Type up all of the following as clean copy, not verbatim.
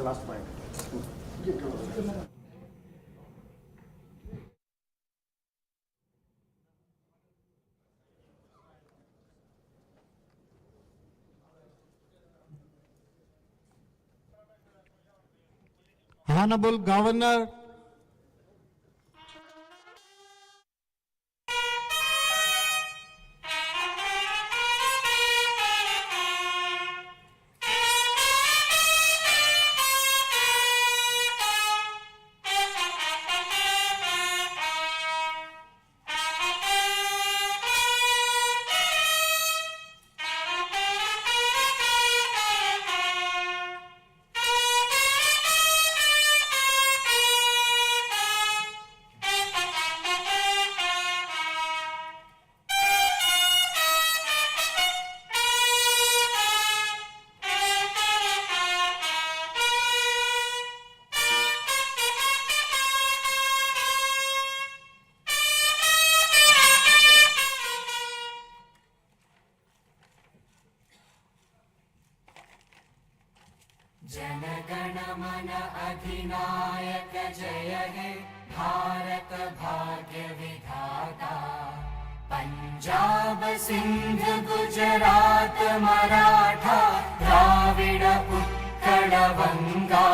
last point. Honorable Governor, Jana Gana Mana अधिनायक जय हे भारत भाग्य विधाता पंजाब सिंध गुजरात मराठा द्राविड उत्कल बंगा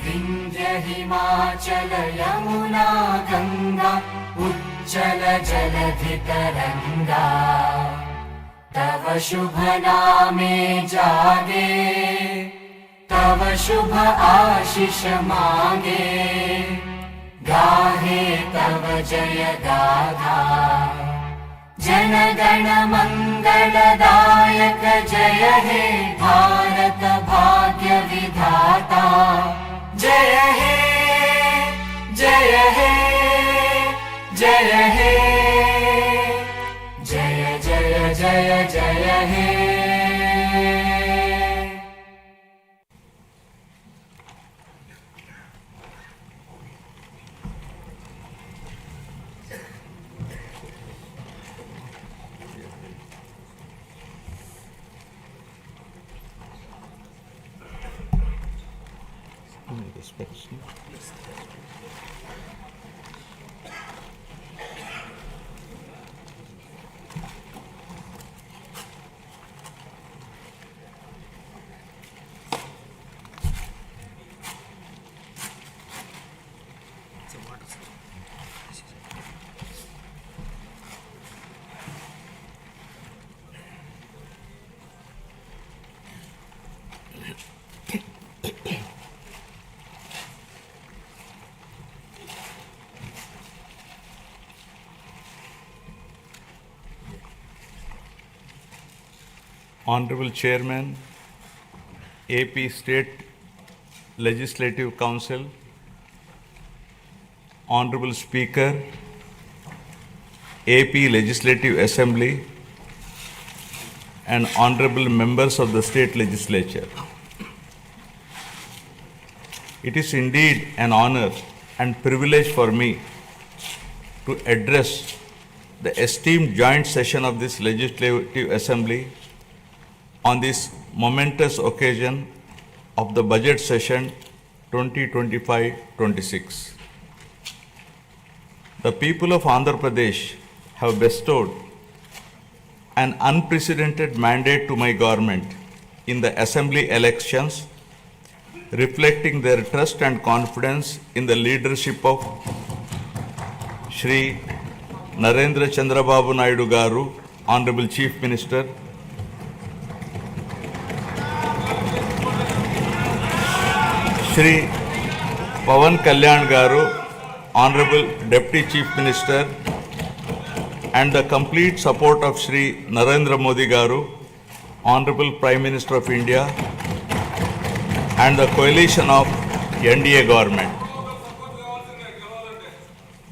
विंध्य हिमाचल यमुना गंगा उज्जल जलधि तरंगा तव शुभ नामे जागे तव शुभ आशीष मांगे गाहे तव जय गाथा जन गण मंगलदायक जय हे भारत भाग्य विधाता जय हे जय हे जय हे जय जय जय जय हे Honorable Chairman, AP State Legislative Council, Honorable Speaker, AP Legislative Assembly, and Honorable Members of the State Legislature. It is indeed an honor and privilege for me to address the esteemed joint session of this Legislative Assembly on this momentous occasion of the budget session 2025-26. The people of Andhra Pradesh have bestowed an unprecedented mandate to my government in the assembly elections, reflecting their trust and confidence in the leadership of Shri Narendra Chandrababu Naidu Garu, Honorable Chief Minister, Shri Pawan Kalyan Garu, Honorable Deputy Chief Minister, and the complete support of Shri Narendra Modi Garu, Honorable Prime Minister of India, and the coalition of NDA government.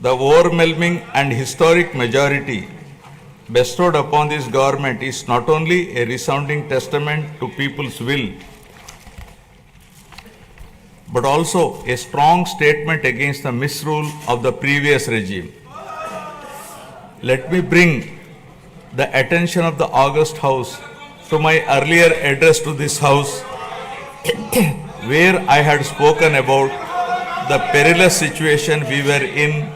The overwhelming and historic majority bestowed upon this government is not only a resounding testament to people's will, but also a strong statement against the misrule of the previous regime. Let me bring the attention of the August House to my earlier address to this House where I had spoken about the perilous situation we were in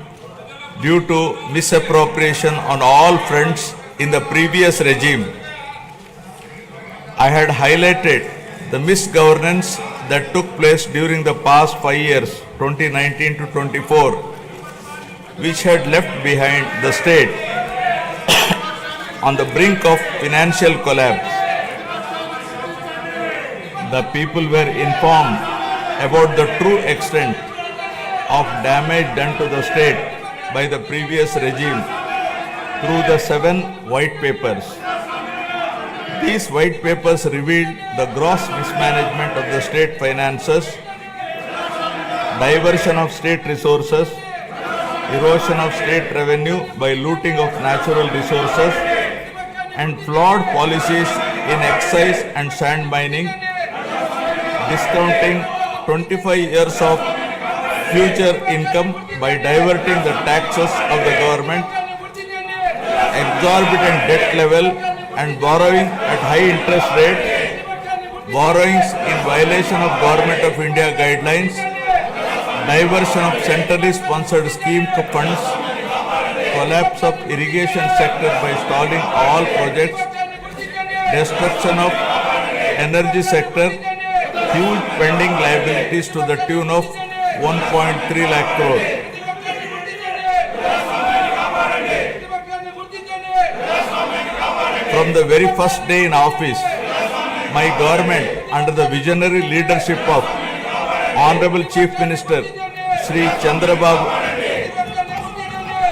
due to misappropriation on all fronts in the previous regime. I had highlighted the misgovernance that took place during the past 5 years, 2019 to 24, which had left behind the state on the brink of financial collapse. The people were informed about the true extent of damage done to the state by the previous regime through the 7 white papers. These white papers revealed the gross mismanagement of the state finances, diversion of state resources, erosion of state revenue by looting of natural resources, and flawed policies in excise and sand mining, discounting 25 years of future income by diverting the taxes of the government, exorbitant debt level and borrowing at high interest rate, borrowings in violation of Government of India guidelines, diversion of centrally sponsored scheme funds, collapse of irrigation sector by stalling all projects, destruction of energy sector, huge pending liabilities to the tune of 1.3 lakh crore. From the very first day in office, my government, under the visionary leadership of Honorable Chief Minister Shri Chandrababu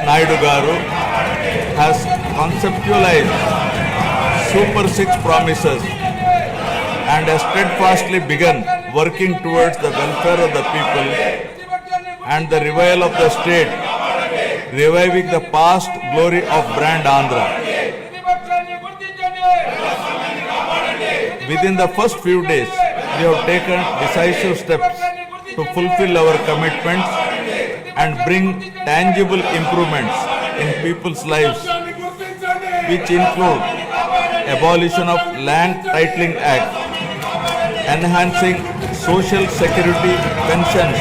Naidu Garu, has conceptualized Super 6 promises and has steadfastly begun working towards the welfare of the people and the revival of the state, reviving the past glory of brand Andhra. Within the first few days, we have taken decisive steps to fulfill our commitments and bring tangible improvements in people's lives, which include abolition of Land Titling Act, enhancing social security pensions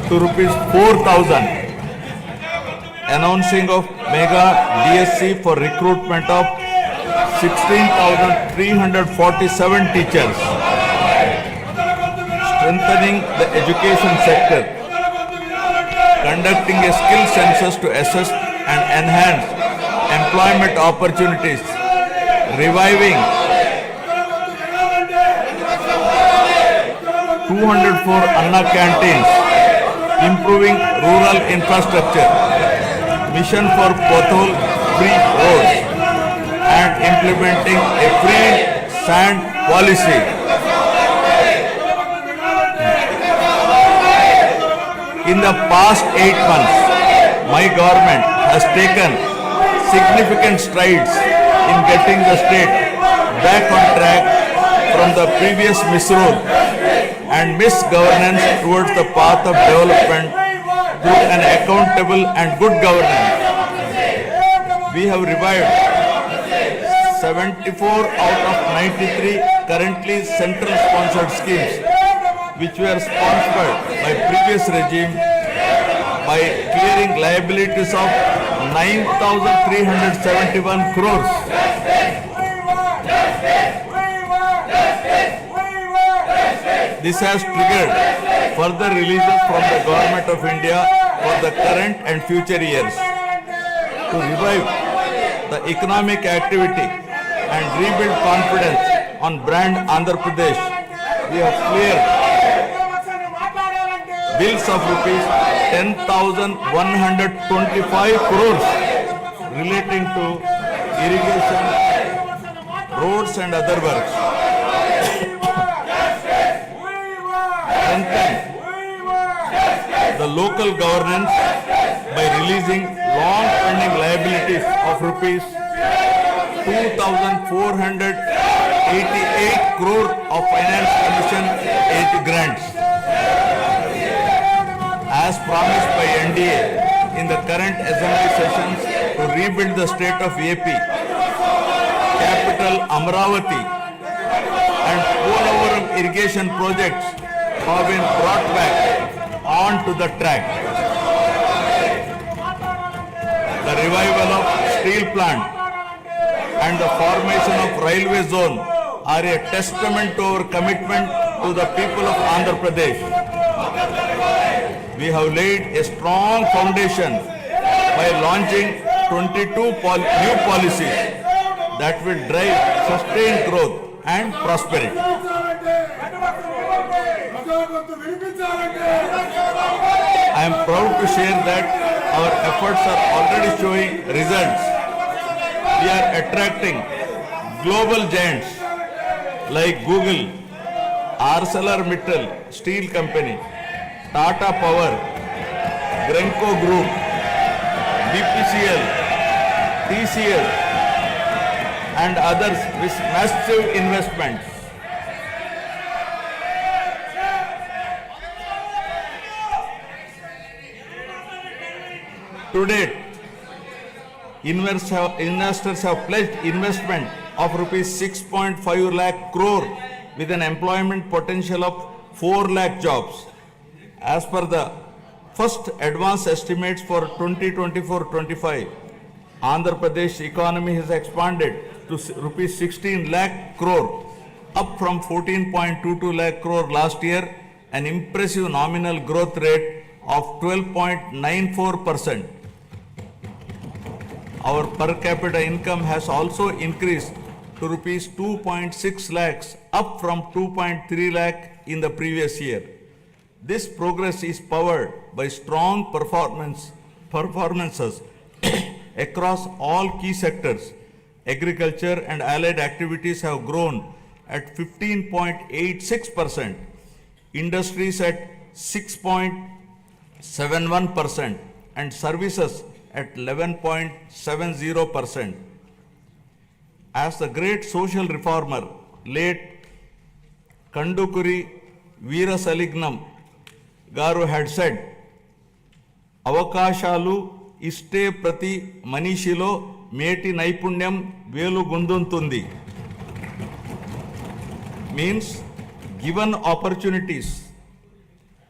to rupees 4,000, announcing of mega DSC for recruitment of 16,347 teachers, strengthening the education sector, conducting a skill census to assess and enhance employment opportunities, reviving 204 Anna canteens, improving rural infrastructure, mission for pothole-free roads, and implementing a free sand policy. In the past 8 months, my government has taken significant strides in getting the state back on track from the previous misrule and misgovernance towards the path of development through an accountable and good governance. We have revived 74 out of 93 currently central sponsored schemes which were sponsored by previous regime by clearing liabilities of 9,371 crores. This has triggered further releases from the Government of India for the current and future years. To revive the economic activity and rebuild confidence on brand Andhra Pradesh, we have cleared bills of rupees 10,125 crores relating to irrigation, roads and other works. Strengthen the local governance by releasing long-pending liabilities of rupees 2,488 crore of finance commission aid grants. As promised by NDA in the current assembly sessions to rebuild the state of AP, capital Amravati and Polavaram irrigation projects have been brought back onto the track. The revival of steel plant and the formation of railway zone are a testament to our commitment to the people of Andhra Pradesh. We have laid a strong foundation by launching 22 new policies that will drive sustained growth and prosperity. I am proud to share that our efforts are already showing results. We are attracting global giants like Google, ArcelorMittal Steel Company, Tata Power, Grenco Group, BPCL, TCL, and others with massive investments. To date, investors have pledged investment of rupees 6.5 lakh crore with an employment potential of 4 lakh jobs. As per the first advance estimates for 2024-25, Andhra Pradesh economy has expanded to rupees 16 lakh crore, up from 14.22 lakh crore last year, an impressive nominal growth rate of 12.94%. Our per capita income has also increased to rupees 2.6 lakhs, up from 2.3 lakh in the previous year. This progress is powered by strong performances across all key sectors. Agriculture and allied activities have grown at 15.86%, industries at 6.71%, and services at 11.70%. As the great social reformer, late Kandukuri Veerasalignam Garu had said, అవకాశాలు ఇస్తే ప్రతి మనిషిలో మేటి నైపుణ్యం వేలుగొందుతుంది. Means, given opportunities,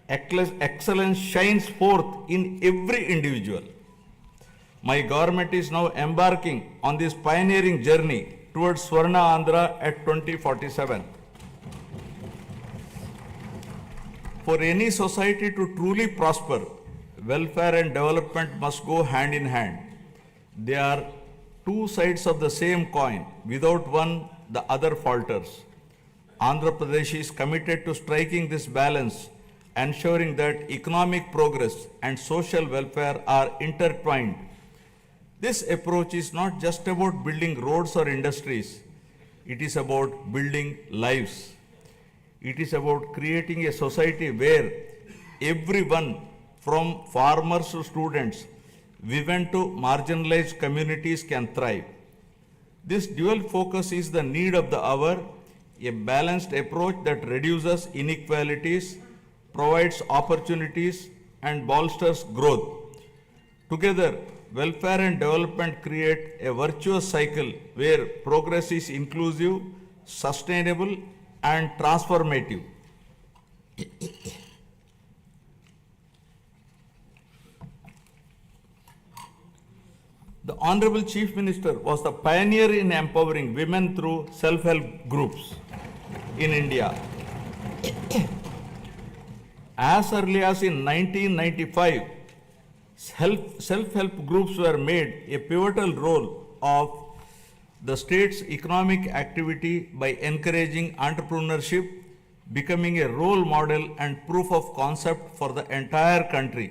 excellence shines forth in every individual. My government is now embarking on this pioneering journey towards Swarna Andhra at 2047. For any society to truly prosper, welfare and development must go hand in hand. They are two sides of the same coin. Without one, the other falters. Andhra Pradesh is committed to striking this balance, ensuring that economic progress and social welfare are intertwined. This approach is not just about building roads or industries. It is about building lives. It is about creating a society where everyone, from farmers to students, women to marginalized communities, can thrive. This dual focus is the need of the hour, a balanced approach that reduces inequalities, provides opportunities, and bolsters growth. Together, welfare and development create a virtuous cycle where progress is inclusive, sustainable, and transformative. The Honorable Chief Minister was the pioneer in empowering women through self-help groups in India. As early as in 1995, self-help groups were made a pivotal role of the state's economic activity by encouraging entrepreneurship, becoming a role model and proof of concept for the entire country.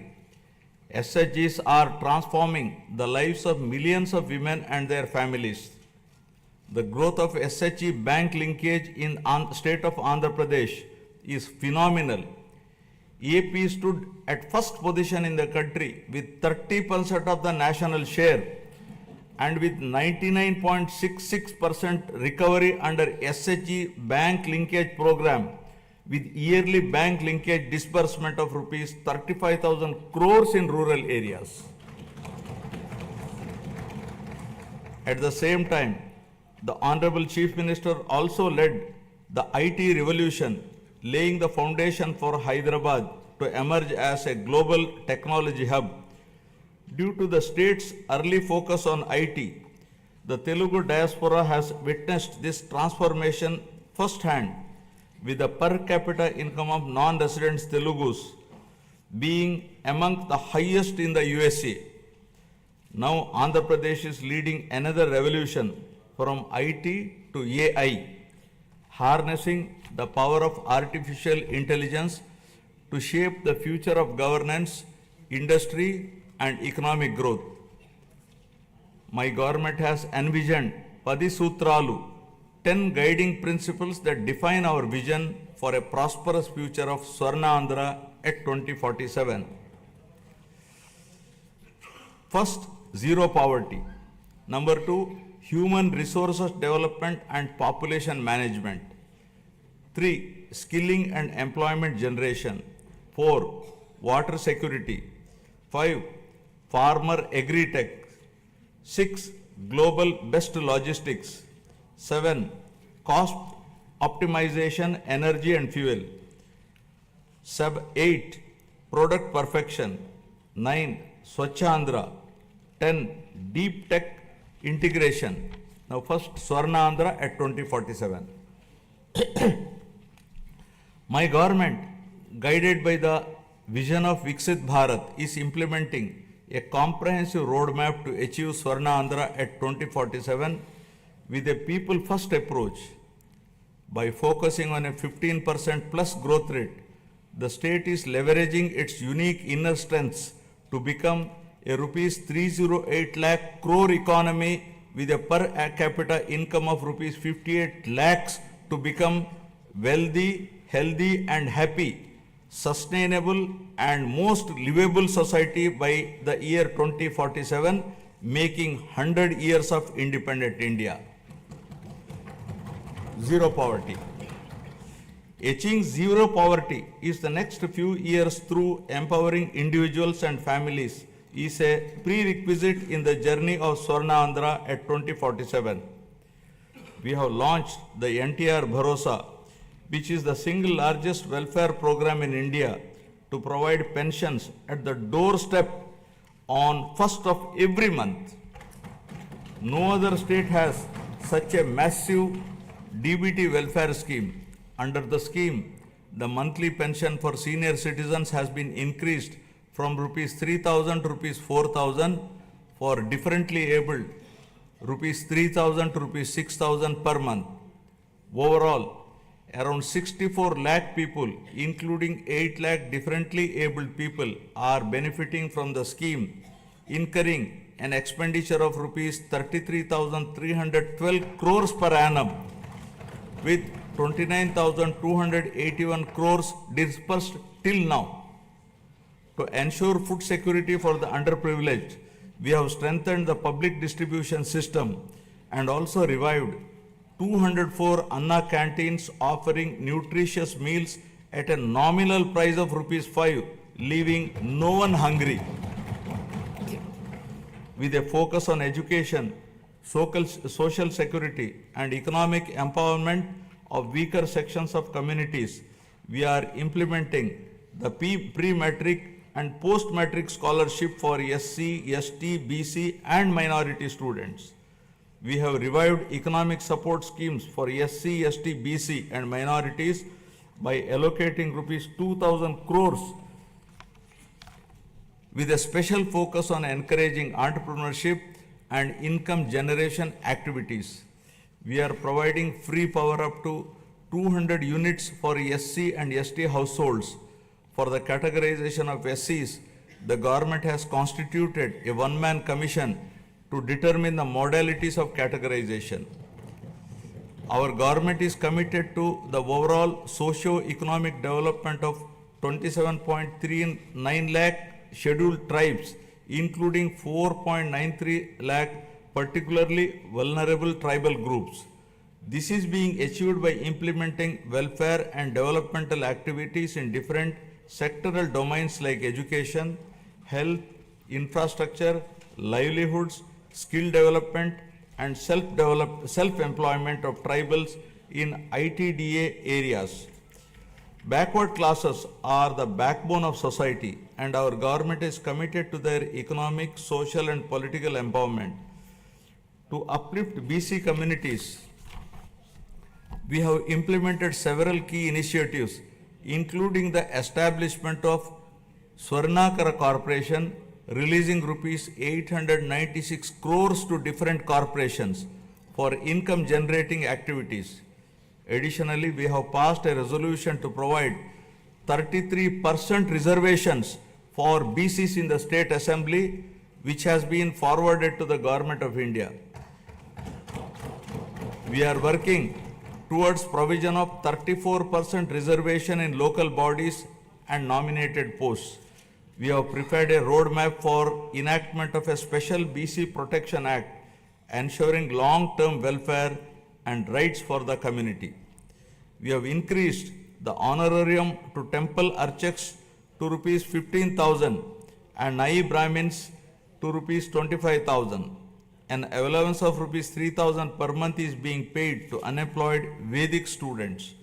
SHGs are transforming the lives of millions of women and their families. The growth of SHG bank linkage in state of Andhra Pradesh is phenomenal. AP stood at first position in the country with 30% of the national share and with 99.66% recovery under SHG bank linkage program, with yearly bank linkage disbursement of rupees 35,000 crores in rural areas. At the same time, the Honorable Chief Minister also led the IT revolution, laying the foundation for Hyderabad to emerge as a global technology hub. Due to the state's early focus on IT, the Telugu diaspora has witnessed this transformation firsthand, with the per capita income of non-resident Telugus being among the highest in the USA. Now Andhra Pradesh is leading another revolution from IT to AI, harnessing the power of artificial intelligence to shape the future of governance, industry, and economic growth. My government has envisioned 10 Sutralu, 10 guiding principles that define our vision for a prosperous future of Swarna Andhra at 2047. First, zero poverty. Number 2, human resources development and population management. 3, skilling and employment generation. 4, water security. 5, farmer agri-tech. 6, global best logistics. 7, cost optimization, energy and fuel. 8, product perfection. 9, Swachha Andhra. 10, deep tech integration. Now first, Swarna Andhra at 2047. My government, guided by the vision of Viksit Bharat, is implementing a comprehensive roadmap to achieve Swarna Andhra at 2047 with a people-first approach. By focusing on a 15% plus growth rate, the state is leveraging its unique inner strengths to become a rupees 308 lakh crore economy with a per capita income of rupees 58 lakhs to become wealthy, healthy and happy, sustainable and most livable society by the year 2047, making 100 years of independent India. Zero poverty. Achieving zero poverty is the next few years through empowering individuals and families is a prerequisite in the journey of Swarna Andhra at 2047. We have launched the NTR Bharosa, which is the single largest welfare program in India to provide pensions at the doorstep on 1st of every month. No other state has such a massive DBT welfare scheme. Under the scheme, the monthly pension for senior citizens has been increased from rupees 3,000 to rupees 4,000, for differently abled rupees 3,000 to rupees 6,000 per month. Overall, around 64 lakh people, including 8 lakh differently abled people, are benefiting from the scheme, incurring an expenditure of rupees 33,312 crores per annum, with 29,281 crores dispersed till now. To ensure food security for the underprivileged, we have strengthened the public distribution system and also revived 204 Anna canteens offering nutritious meals at a nominal price of rupees 5, leaving no one hungry. With a focus on education, social security and economic empowerment of weaker sections of communities, we are implementing the pre-matric and post-matric scholarship for SC, ST, BC and minority students. We have revived economic support schemes for SC, ST, BC and minorities by allocating rupees 2,000 crores with a special focus on encouraging entrepreneurship and income generation activities. We are providing free power up to 200 units for SC and ST households. For the categorization of SCs, the government has constituted a one-man commission to determine the modalities of categorization. Our government is committed to the overall socio-economic development of 27.39 lakh scheduled tribes, including 4.93 lakh particularly vulnerable tribal groups. This is being achieved by implementing welfare and developmental activities in different sectoral domains like education, health, infrastructure, livelihoods, skill development and self-employment of tribals in ITDA areas. Backward classes are the backbone of society, and our government is committed to their economic, social, and political empowerment. To uplift BC communities, we have implemented several key initiatives, including the establishment of Swarnakara Corporation, releasing rupees 896 crores to different corporations for income generating activities. Additionally, we have passed a resolution to provide 33% reservations for BCs in the State Assembly, which has been forwarded to the Government of India. We are working towards provision of 34% reservation in local bodies and nominated posts. We have prepared a roadmap for enactment of a special BC Protection Act, ensuring long-term welfare and rights for the community. We have increased the honorarium to temple archaks to rupees 15,000 and Nai Brahmins to rupees 25,000. An allowance of rupees 3,000 per month is being paid to unemployed Vedic students.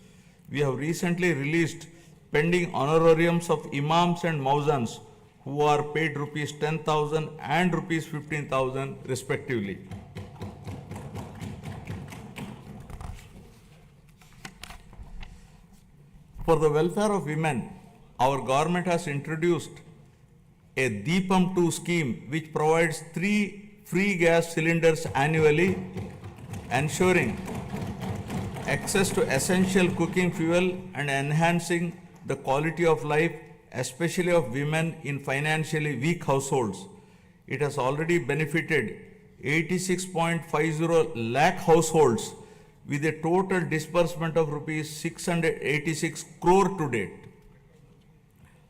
We have recently released pending honorariums of imams and mauzans who are paid rupees 10,000 and rupees 15,000 respectively. For the welfare of women, our government has introduced a Deepam 2 scheme which provides 3 free gas cylinders annually, ensuring access to essential cooking fuel and enhancing the quality of life, especially of women in financially weak households. It has already benefited 86.50 lakh households with a total disbursement of rupees 686 crore to date.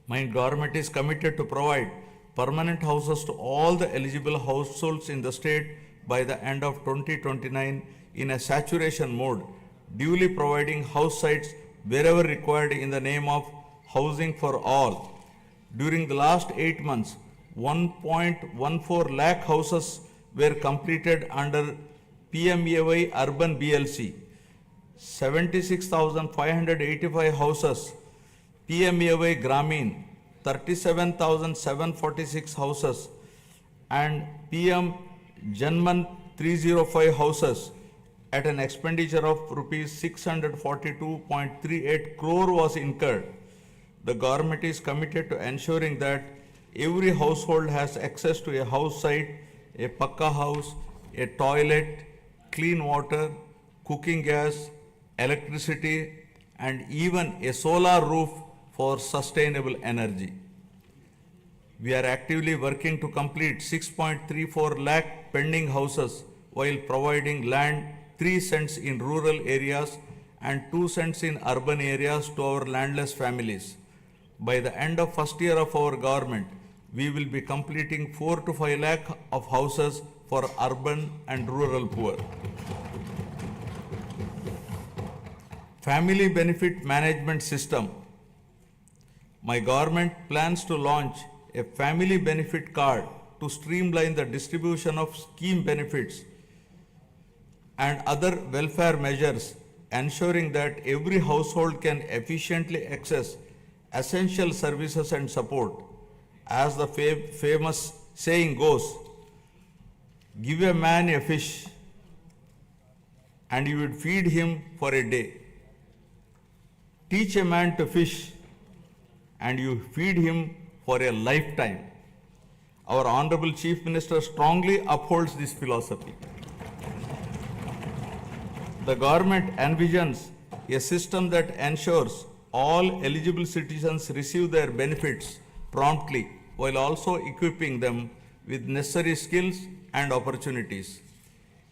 My government is committed to provide permanent houses to all the eligible households in the state by the end of 2029 in a saturation mode, duly providing house sites wherever required in the name of housing for all. During the last 8 months, 1.14 lakh houses were completed under PMAY Urban BLC, 76,585 houses PMAY Gramin, 37,746 houses, and PM Janman 305 houses at an expenditure of rupees 642.38 crore was incurred. The government is committed to ensuring that every household has access to a house site, a pakka house, a toilet, clean water, cooking gas, electricity, and even a solar roof for sustainable energy. We are actively working to complete 6.34 lakh pending houses while providing land 3 cents in rural areas and 2 cents in urban areas to our landless families. By the end of first year of our government, we will be completing 4 to 5 lakh of houses for urban and rural poor. Family Benefit Management System. My government plans to launch a family benefit card to streamline the distribution of scheme benefits and other welfare measures, ensuring that every household can efficiently access essential services and support. As the famous saying goes, give a man a fish and you would feed him for a day. Teach a man to fish and you feed him for a lifetime. Our Honorable Chief Minister strongly upholds this philosophy. The government envisions a system that ensures all eligible citizens receive their benefits promptly while also equipping them with necessary skills and opportunities.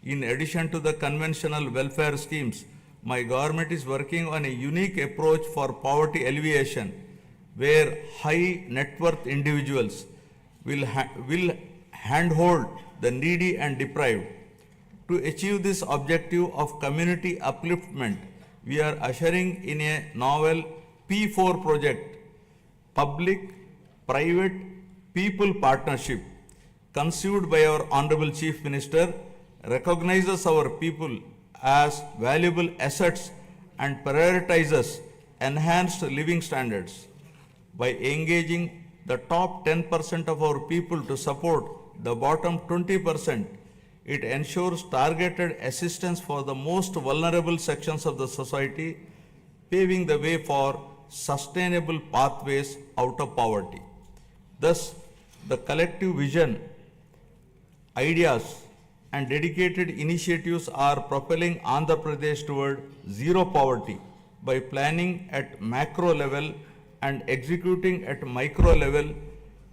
In addition to the conventional welfare schemes, my government is working on a unique approach for poverty alleviation, where high net worth individuals will handhold the needy and deprived. To achieve this objective of community upliftment, we are ushering in a novel P4 project, Public Private People Partnership, conceived by our Honorable Chief Minister, recognizes our people as valuable assets and prioritizes enhanced living standards. By engaging the top 10% of our people to support the bottom 20%, it ensures targeted assistance for the most vulnerable sections of the society, paving the way for sustainable pathways out of poverty. Thus, the collective vision, ideas, and dedicated initiatives are propelling Andhra Pradesh toward zero poverty by planning at macro level and executing at micro level,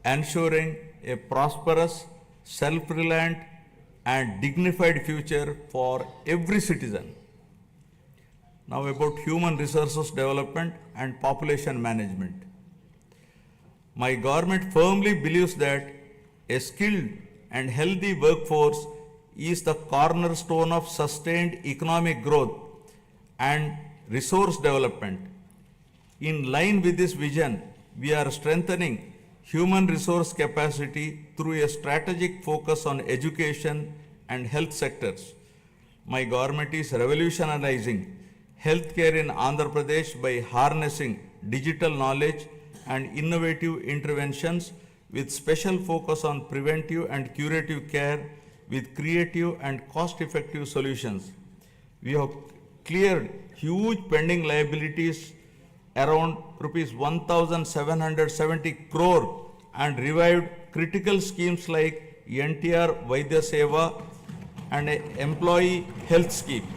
ensuring a prosperous, self-reliant, and dignified future for every citizen. Now about human resources development and population management. My government firmly believes that a skilled and healthy workforce is the cornerstone of sustained economic growth and resource development. In line with this vision, we are strengthening human resource capacity through a strategic focus on education and health sectors. My government is revolutionizing healthcare in Andhra Pradesh by harnessing digital knowledge and innovative interventions with special focus on preventive and curative care with creative and cost-effective solutions. We have cleared huge pending liabilities around rupees 1,770 crore and revived critical schemes like NTR Vaidya Seva and an employee health scheme.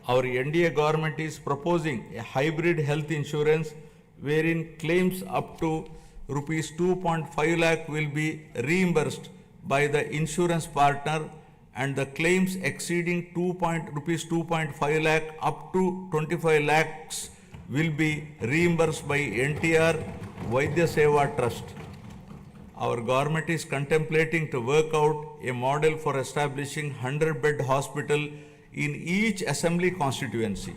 Our NDA government is proposing a hybrid health insurance wherein claims up to rupees 2.5 lakh will be reimbursed by the insurance partner and the claims exceeding rupees 2.5 lakh up to 25 lakhs will be reimbursed by NTR Vaidya Seva Trust. Our government is contemplating to work out a model for establishing 100-bed hospital in each assembly constituency.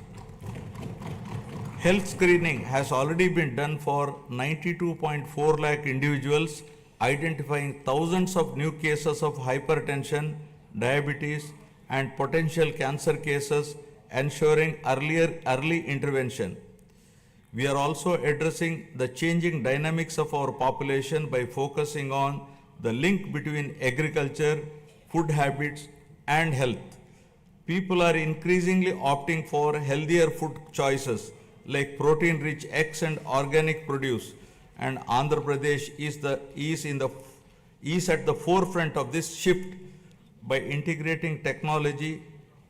Health screening has already been done for 92.4 lakh individuals, identifying thousands of new cases of hypertension, diabetes, and potential cancer cases, ensuring early intervention. We are also addressing the changing dynamics of our population by focusing on the link between agriculture, food habits, and health. People are increasingly opting for healthier food choices like protein-rich eggs and organic produce, and Andhra Pradesh is at the forefront of this shift by integrating technology,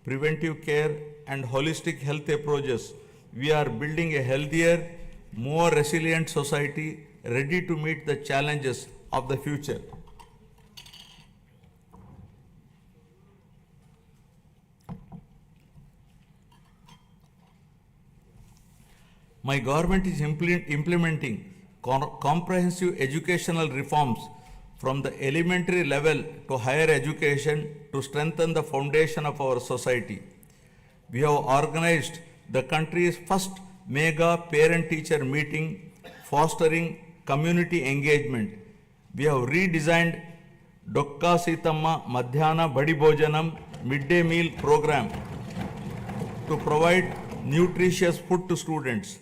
preventive care, and holistic health approaches. We are building a healthier, more resilient society ready to meet the challenges of the future. My government is implementing comprehensive educational reforms from the elementary level to higher education to strengthen the foundation of our society. We have organized the country's first mega parent-teacher meeting, fostering community engagement. We have redesigned Dokka Sitamma Madhyana Badi Bhojanam midday meal program to provide nutritious food to students.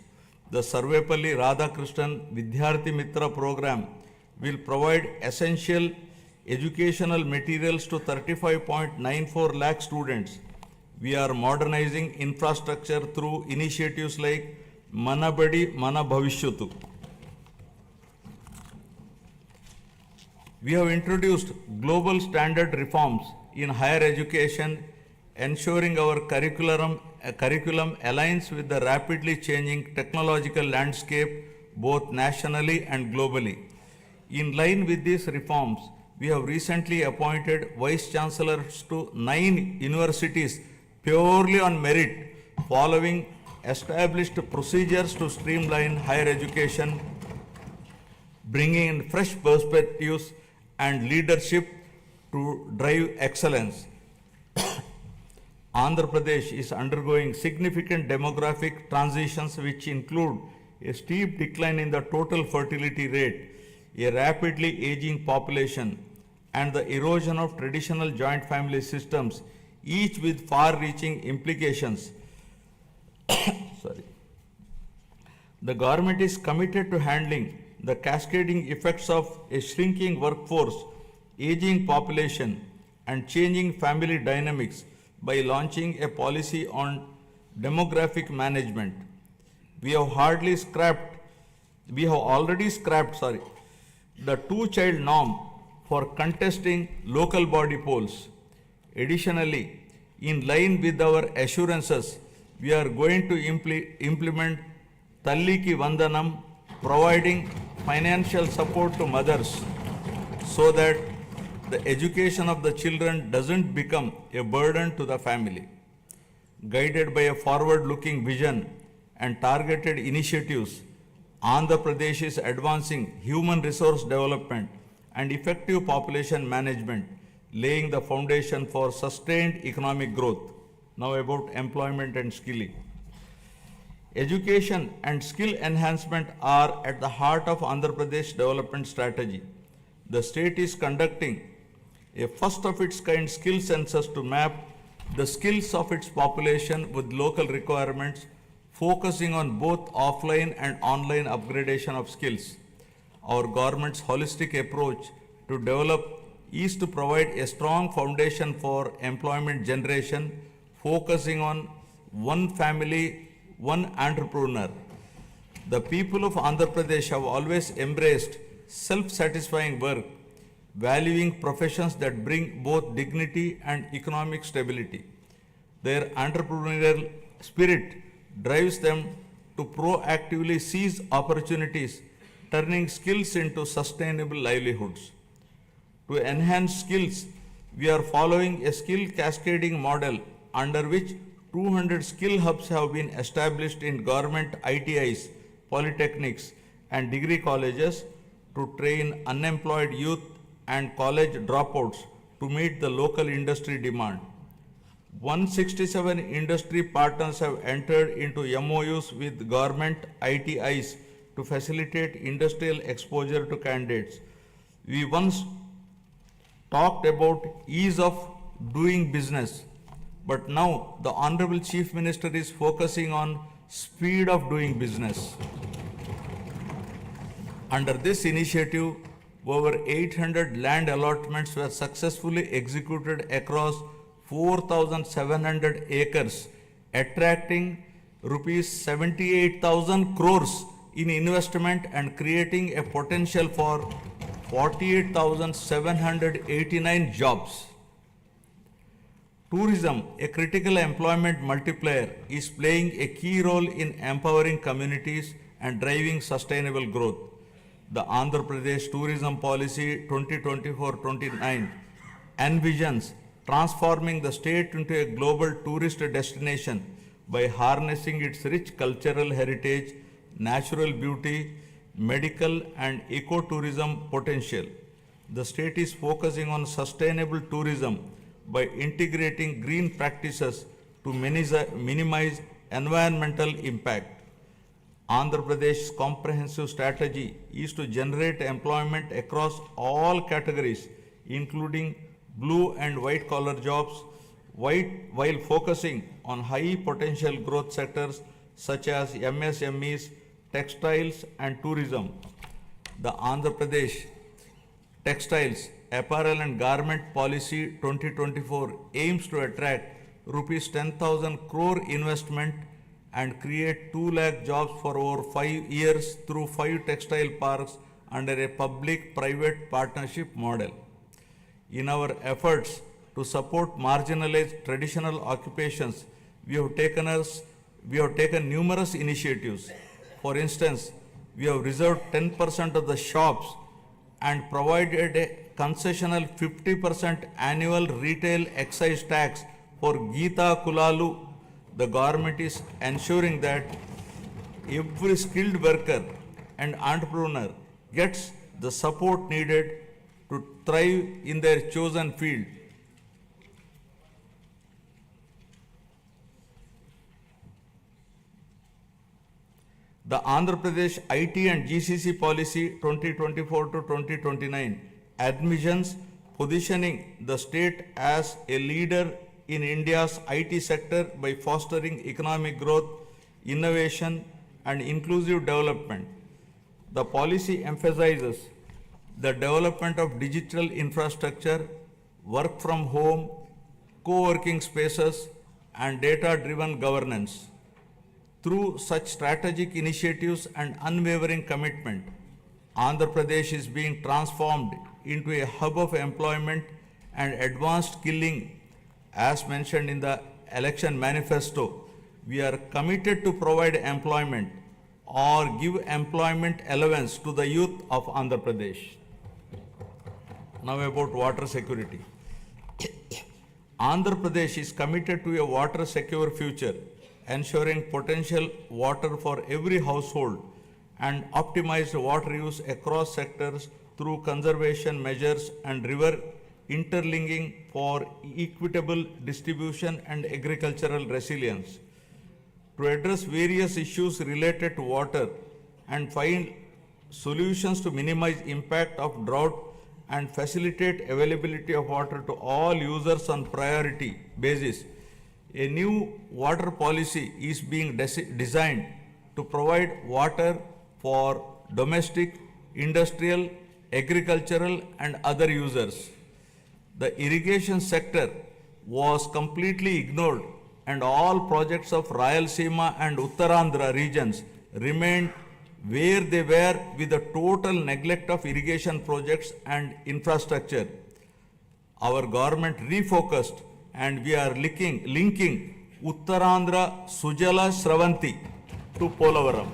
The Sarvepalli Radhakrishnan Vidyarthi Mitra program will provide essential educational materials to 35.94 lakh students. We are modernizing infrastructure through initiatives like Mana Badi Mana Bhavishyatu. We have introduced global standard reforms in higher education, ensuring our curriculum aligns with the rapidly changing technological landscape both nationally and globally. In line with these reforms, we have recently appointed vice chancellors to 9 universities purely on merit, following established procedures to streamline higher education, bringing in fresh perspectives and leadership to drive excellence. Andhra Pradesh is undergoing significant demographic transitions which include a steep decline in the total fertility rate, a rapidly aging population, and the erosion of traditional joint family systems, each with far-reaching implications The government is committed to handling the cascading effects of a shrinking workforce, aging population, and changing family dynamics by launching a policy on demographic management. We have already scrapped the two-child norm for contesting local body polls. Additionally, in line with our assurances, we are going to implement Talliki Vandanam, providing financial support to mothers so that the education of the children doesn't become a burden to the family. Guided by a forward-looking vision and targeted initiatives, Andhra Pradesh is advancing human resource development and effective population management, laying the foundation for sustained economic growth. Now about employment and skilling. Education and skill enhancement are at the heart of Andhra Pradesh development strategy. The state is conducting a first of its kind skill census to map the skills of its population with local requirements, focusing on both offline and online upgradation of skills. Our government's holistic approach to develop is to provide a strong foundation for employment generation, focusing on one family, one entrepreneur. The people of Andhra Pradesh have always embraced self-satisfying work, valuing professions that bring both dignity and economic stability. Their entrepreneurial spirit drives them to proactively seize opportunities, turning skills into sustainable livelihoods. To enhance skills, we are following a skill cascading model under which 200 skill hubs have been established in government ITIs, polytechnics, and degree colleges to train unemployed youth and college dropouts to meet the local industry demand. 167 industry partners have entered into MOUs with government ITIs to facilitate industrial exposure to candidates. We once talked about ease of doing business, but now the Honorable Chief Minister is focusing on speed of doing business. Under this initiative, over 800 land allotments were successfully executed across 4,700 acres, attracting rupees 78,000 crores in investment and creating a potential for 48,789 jobs. Tourism, a critical employment multiplier, is playing a key role in empowering communities and driving sustainable growth. The Andhra Pradesh Tourism Policy 2024-29 envisions transforming the state into a global tourist destination by harnessing its rich cultural heritage, natural beauty, medical and ecotourism potential. The state is focusing on sustainable tourism by integrating green practices to minimize environmental impact. Andhra Pradesh's comprehensive strategy is to generate employment across all categories, including blue and white collar jobs, while focusing on high potential growth sectors such as MSMEs, textiles and tourism. The Andhra Pradesh Textiles, Apparel and Garment Policy 2024 aims to attract rupees 10,000 crore investment and create 2 lakh jobs for over 5 years through 5 textile parks under a public-private partnership model. In our efforts to support marginalized traditional occupations, we have taken numerous initiatives. For instance, we have reserved 10% of the shops and provided a concessional 50% annual retail excise tax for Geeta Kulalu. The government is ensuring that every skilled worker and entrepreneur gets the support needed to thrive in their chosen field. The Andhra Pradesh IT and GCC Policy 2024-2029 admissions positioning the state as a leader in India's IT sector by fostering economic growth, innovation and inclusive development. The policy emphasizes the development of digital infrastructure, work from home, co-working spaces, and data-driven governance. Through such strategic initiatives and unwavering commitment, Andhra Pradesh is being transformed into a hub of employment and advanced skilling. As mentioned in the election manifesto, we are committed to provide employment or give employment allowance to the youth of Andhra Pradesh. Now about water security. Andhra Pradesh is committed to a water secure future, ensuring potential water for every household and optimized water use across sectors through conservation measures and river interlinking for equitable distribution and agricultural resilience. To address various issues related to water and find solutions to minimize impact of drought and facilitate availability of water to all users on priority basis, a new water policy is being designed to provide water for domestic, industrial, agricultural and other users. The irrigation sector was completely ignored and all projects of Rayalaseema and Uttarandhra regions remained where they were with the total neglect of irrigation projects and infrastructure. Our government refocused and we are linking Uttarandhra Sujala Sravanti to Polavaram.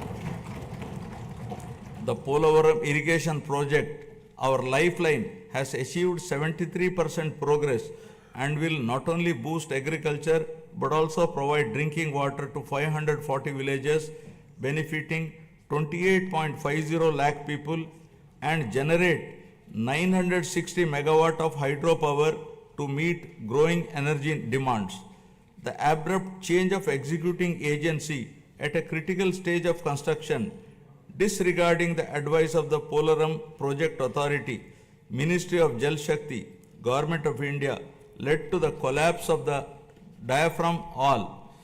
The Polavaram irrigation project, our lifeline, has achieved 73% progress and will not only boost agriculture but also provide drinking water to 540 villages, benefiting 28.50 lakh people and generate 960 megawatt of hydropower to meet growing energy demands. The abrupt change of executing agency at a critical stage of construction, disregarding the advice of the Polaram Project Authority, Ministry of Jal Shakti, Government of India, led to the collapse of the diaphragm wall,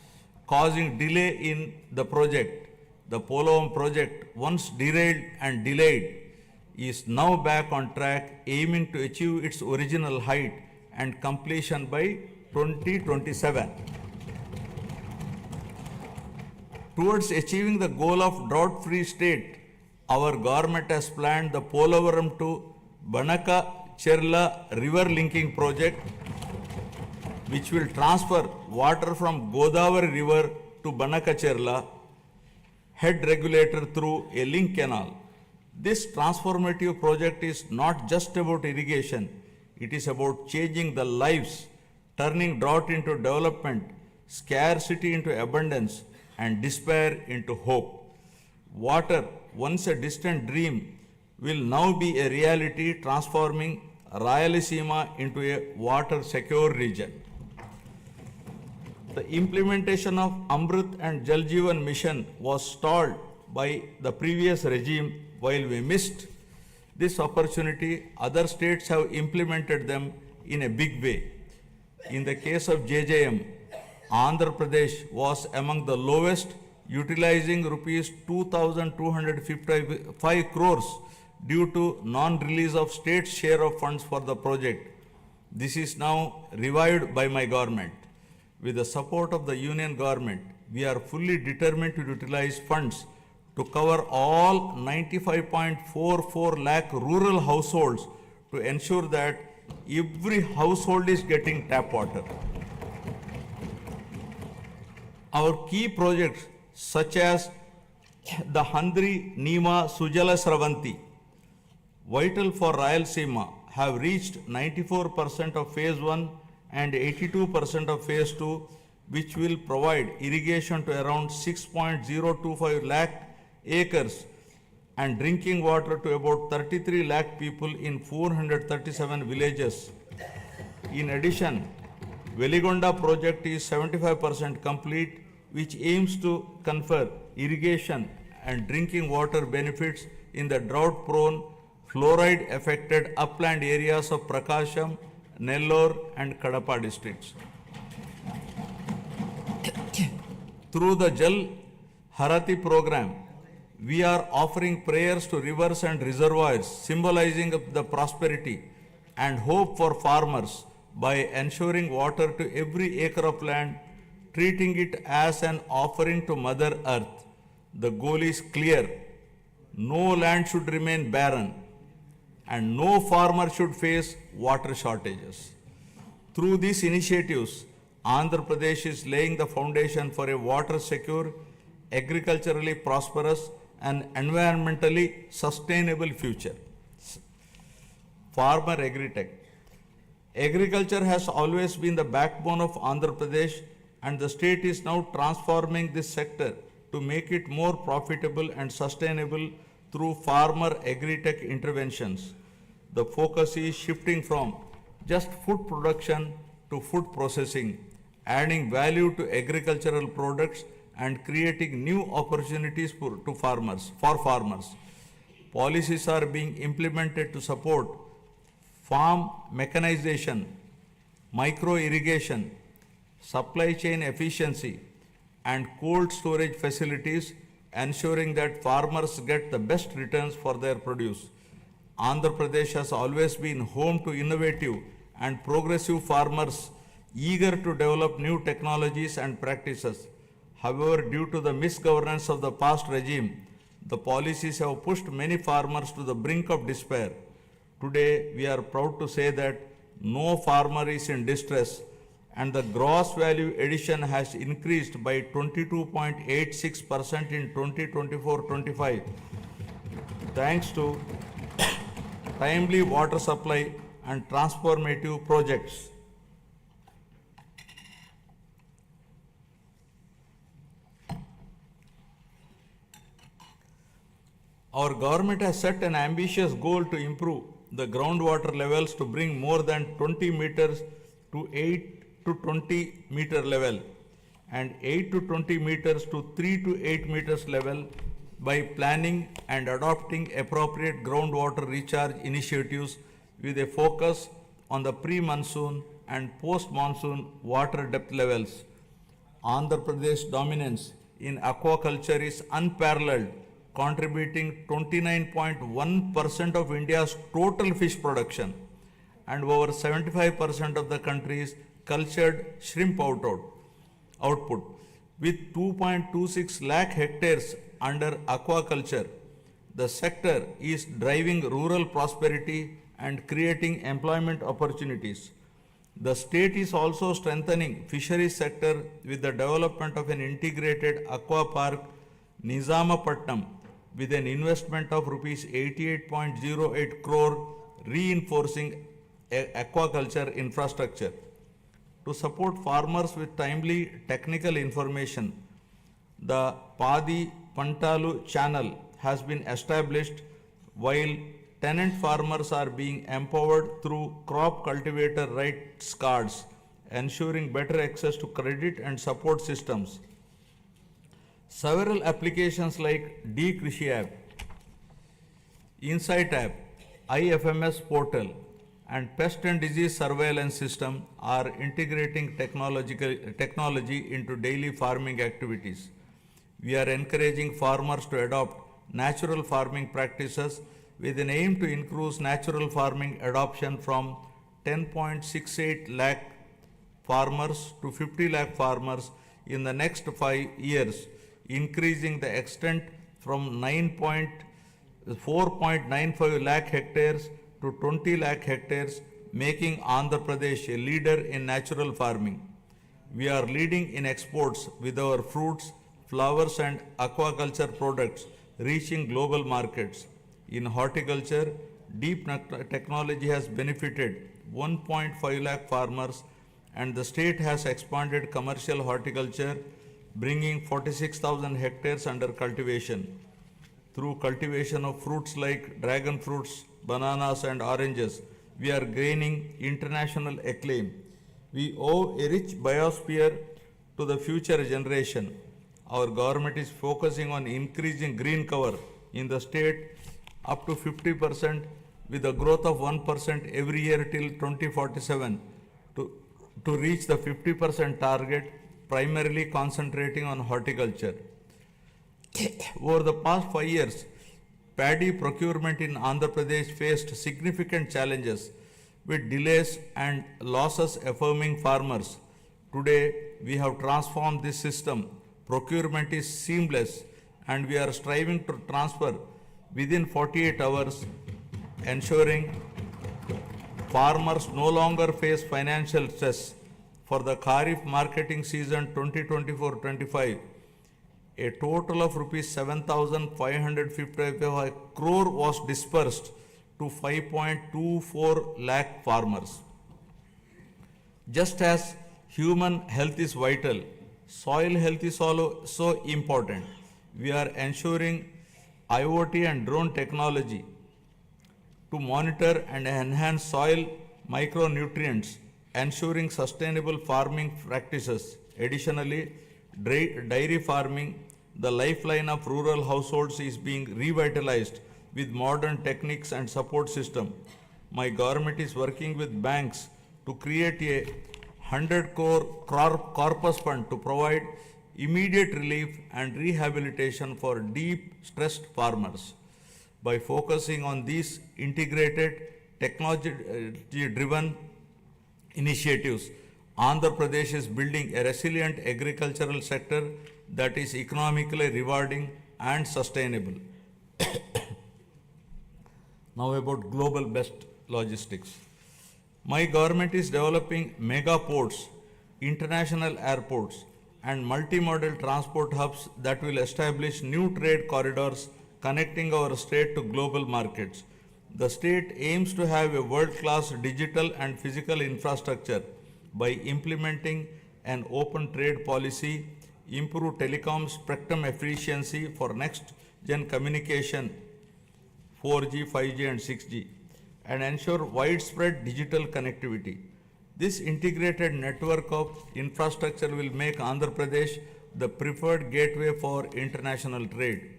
causing delay in the project. The Polaram project, once derailed and delayed, is now back on track, aiming to achieve its original height and completion by 2027. Towards achieving the goal of drought-free state, our government has planned the Polavaram to Banaka Cherla river linking project, which will transfer water from Godavari river to Banaka Cherla head regulator through a link canal. This transformative project is not just about irrigation, it is about changing the lives, turning drought into development, scarcity into abundance, and despair into hope. Water, once a distant dream, will now be a reality, transforming Rayalaseema into a water secure region. The implementation of Amrit and Jal Jeevan mission was stalled by the previous regime. While we missed this opportunity, other states have implemented them in a big way. In the case of JJM, Andhra Pradesh was among the lowest, utilizing rupees 2,255 crores due to non-release of state's share of funds for the project. This is now revived by my government. With the support of the union government, we are fully determined to utilize funds to cover all 95.44 lakh rural households to ensure that every household is getting tap water. Our key projects such as the Handri Neema Sujala Sravanti, vital for Rayalaseema, have reached 94% of phase 1 and 82% of phase 2, which will provide irrigation to around 6.025 lakh acres and drinking water to about 33 lakh people in 437 villages. In addition, Veligonda project is 75% complete, which aims to confer irrigation and drinking water benefits in the drought-prone, fluoride-affected upland areas of Prakasham, Nellore and Kadapa districts. Through the Jal Harati program, we are offering prayers to rivers and reservoirs, symbolizing the prosperity and hope for farmers by ensuring water to every acre of land, treating it as an offering to Mother Earth. The goal is clear: no land should remain barren, and no farmer should face water shortages. Through these initiatives, Andhra Pradesh is laying the foundation for a water secure, agriculturally prosperous, and environmentally sustainable future. Farmer Agritech. Agriculture has always been the backbone of Andhra Pradesh, and the state is now transforming this sector to make it more profitable and sustainable through farmer agri-tech interventions. The focus is shifting from just food production to food processing, adding value to agricultural products and creating new opportunities for farmers. Policies are being implemented to support farm mechanization, micro irrigation, supply chain efficiency, and cold storage facilities, ensuring that farmers get the best returns for their produce. Andhra Pradesh has always been home to innovative and progressive farmers eager to develop new technologies and practices. However, due to the misgovernance of the past regime, the policies have pushed many farmers to the brink of despair. Today, we are proud to say that no farmer is in distress, and the gross value addition has increased by 22.86% in 2024-25 thanks to timely water supply and transformative projects. Our government has set an ambitious goal to improve the groundwater levels to bring more than 20 meters to 8 to 20 meter level and 8 to 20 meters to 3 to 8 meters level by planning and adopting appropriate groundwater recharge initiatives with a focus on the pre-monsoon and post-monsoon water depth levels. Andhra Pradesh dominance in aquaculture is unparalleled, contributing 29.1% of India's total fish production and over 75% of the country's cultured shrimp output. With 2.26 lakh hectares under aquaculture, the sector is driving rural prosperity and creating employment opportunities. The state is also strengthening fisheries sector with the development of an integrated aqua park Nizamapatnam with an investment of rupees 88.08 crore, reinforcing aquaculture infrastructure. To support farmers with timely technical information, the Padi Pantalu channel has been established, while tenant farmers are being empowered through crop cultivator rights cards, ensuring better access to credit and support systems. Several applications like D-Krishi app, Insight app, IFMS portal, and pest and disease surveillance system are integrating technology into daily farming activities. We are encouraging farmers to adopt natural farming practices with an aim to increase natural farming adoption from 10.68 lakh farmers to 50 lakh farmers in the next 5 years, increasing the extent from 4.95 lakh hectares to 20 lakh hectares, making Andhra Pradesh a leader in natural farming. We are leading in exports with our fruits, flowers and aquaculture products reaching global markets. In horticulture, deep technology has benefited 1.5 lakh farmers, and the state has expanded commercial horticulture, bringing 46,000 hectares under cultivation. Through cultivation of fruits like dragon fruits, bananas and oranges, we are gaining international acclaim. We owe a rich biosphere to the future generation. Our government is focusing on increasing green cover in the state up to 50% with a growth of 1% every year till 2047 to reach the 50% target, primarily concentrating on horticulture. Over the past 5 years, paddy procurement in Andhra Pradesh faced significant challenges with delays and losses affirming farmers. Today, we have transformed this system. Procurement is seamless and we are striving to transfer within 48 hours, ensuring farmers no longer face financial stress. For the Kharif marketing season 2024-25, a total of rupees 7,555 crore was dispersed to 5.24 lakh farmers. Just as human health is vital, soil health is also important. We are ensuring IoT and drone technology to monitor and enhance soil micronutrients, ensuring sustainable farming practices. Additionally, dairy farming, the lifeline of rural households, is being revitalized with modern techniques and support system. My government is working with banks to create a 100 crore corpus fund to provide immediate relief and rehabilitation for deep stressed farmers. By focusing on these integrated technology driven initiatives, Andhra Pradesh is building a resilient agricultural sector that is economically rewarding and sustainable. Now about global best logistics. My government is developing mega ports, international airports, and multimodal transport hubs that will establish new trade corridors connecting our state to global markets. The state aims to have a world-class digital and physical infrastructure by implementing an open trade policy, improve telecom spectrum efficiency for next-gen communication 4G, 5G and 6G, and ensure widespread digital connectivity. This integrated network of infrastructure will make Andhra Pradesh the preferred gateway for international trade.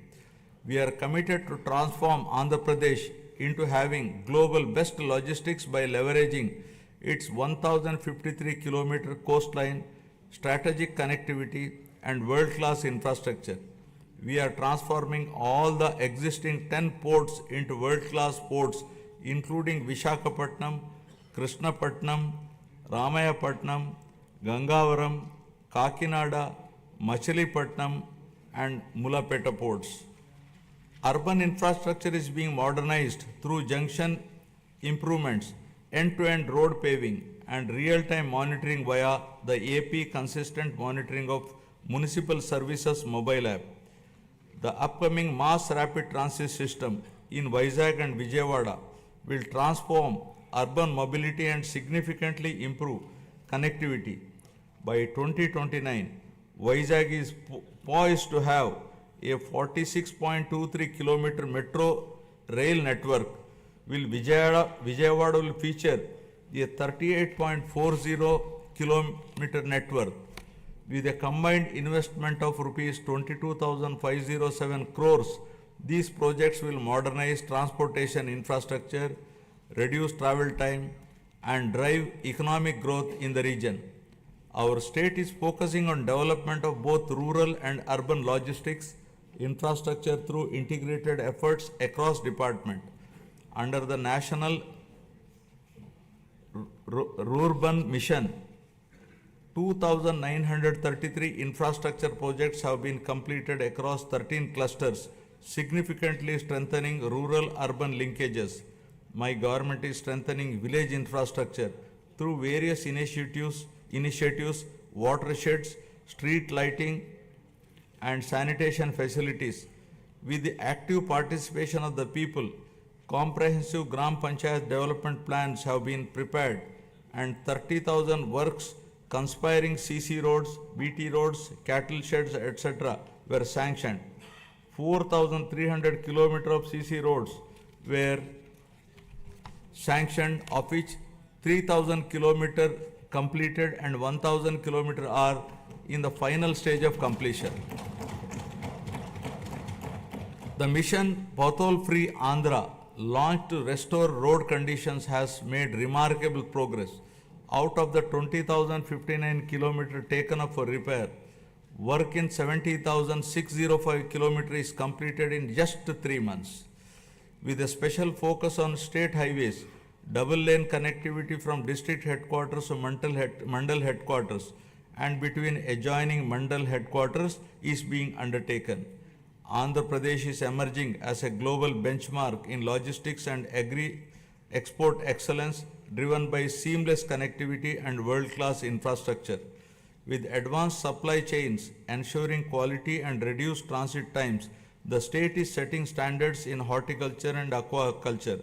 We are committed to transform Andhra Pradesh into having global best logistics by leveraging its 1053-kilometer coastline, strategic connectivity, and world-class infrastructure. We are transforming all the existing 10 ports into world-class ports, including Vishakhapatnam, Krishnapatnam, Ramayapatnam, Gangavaram, Kakinada, Machilipatnam, and Mulapeta ports. Urban infrastructure is being modernized through junction improvements, end-to-end road paving, and real-time monitoring via the AP Consistent Monitoring of Municipal Services mobile app. The upcoming mass rapid transit system in Vizag and Vijayawada will transform urban mobility and significantly improve connectivity. By 2029, Vizag is poised to have a 46.23 kilometer metro rail network, while Vijayawada will feature a 38.40 kilometer network. With a combined investment of rupees 22,507 crores, these projects will modernize transportation infrastructure, reduce travel time, and drive economic growth in the region. Our state is focusing on development of both rural and urban logistics infrastructure through integrated efforts across department. Under the National Rural Mission, 2,933 infrastructure projects have been completed across 13 clusters, significantly strengthening rural-urban linkages. My government is strengthening village infrastructure through various initiatives, watersheds, street lighting, and sanitation facilities. With the active participation of the people, comprehensive Gram Panchayat development plans have been prepared and 30,000 works conspiring CC roads, BT roads, cattle sheds, etc. were sanctioned. 4,300 kilometers of CC roads were sanctioned, of which 3,000 kilometers completed and 1,000 kilometers are in the final stage of completion. The mission Pothole Free Andhra, launched to restore road conditions, has made remarkable progress. Out of the 20,059 kilometers taken up for repair, Work in 70,605 kilometers is completed in just 3 months. With a special focus on state highways, double lane connectivity from district headquarters to mandal headquarters and between adjoining mandal headquarters is being undertaken. Andhra Pradesh is emerging as a global benchmark in logistics and agri-export excellence driven by seamless connectivity and world-class infrastructure. With advanced supply chains ensuring quality and reduced transit times, the state is setting standards in horticulture and aquaculture.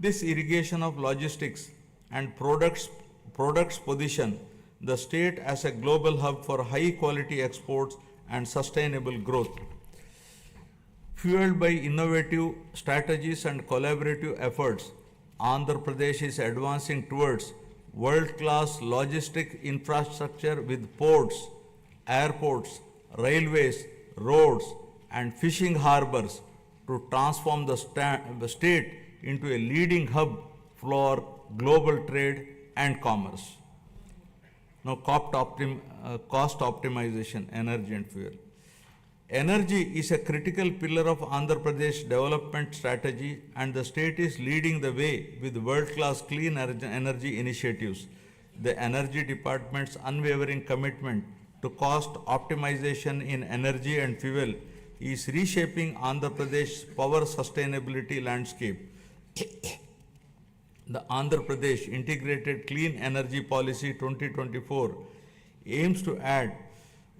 This irrigation of logistics and products position the state as a global hub for high quality exports and sustainable growth. Fueled by innovative strategies and collaborative efforts, Andhra Pradesh is advancing towards world-class logistic infrastructure with ports, airports, railways, roads, and fishing harbors to transform the state into a leading hub for global trade and commerce. Now, cost optimization, energy and fuel. Energy is a critical pillar of Andhra Pradesh development strategy, and the state is leading the way with world-class clean energy initiatives. The Energy Department's unwavering commitment to cost optimization in energy and fuel is reshaping Andhra Pradesh's power sustainability landscape. The Andhra Pradesh Integrated Clean Energy Policy 2024 aims to add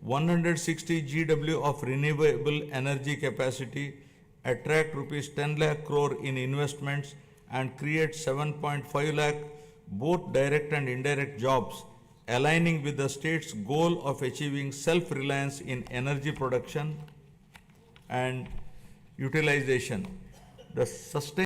160 GW of renewable energy capacity, attract rupees 10 lakh crore in investments and create 7.5 lakh both direct and indirect jobs, aligning with the state's goal of achieving self-reliance in energy production and utilization. The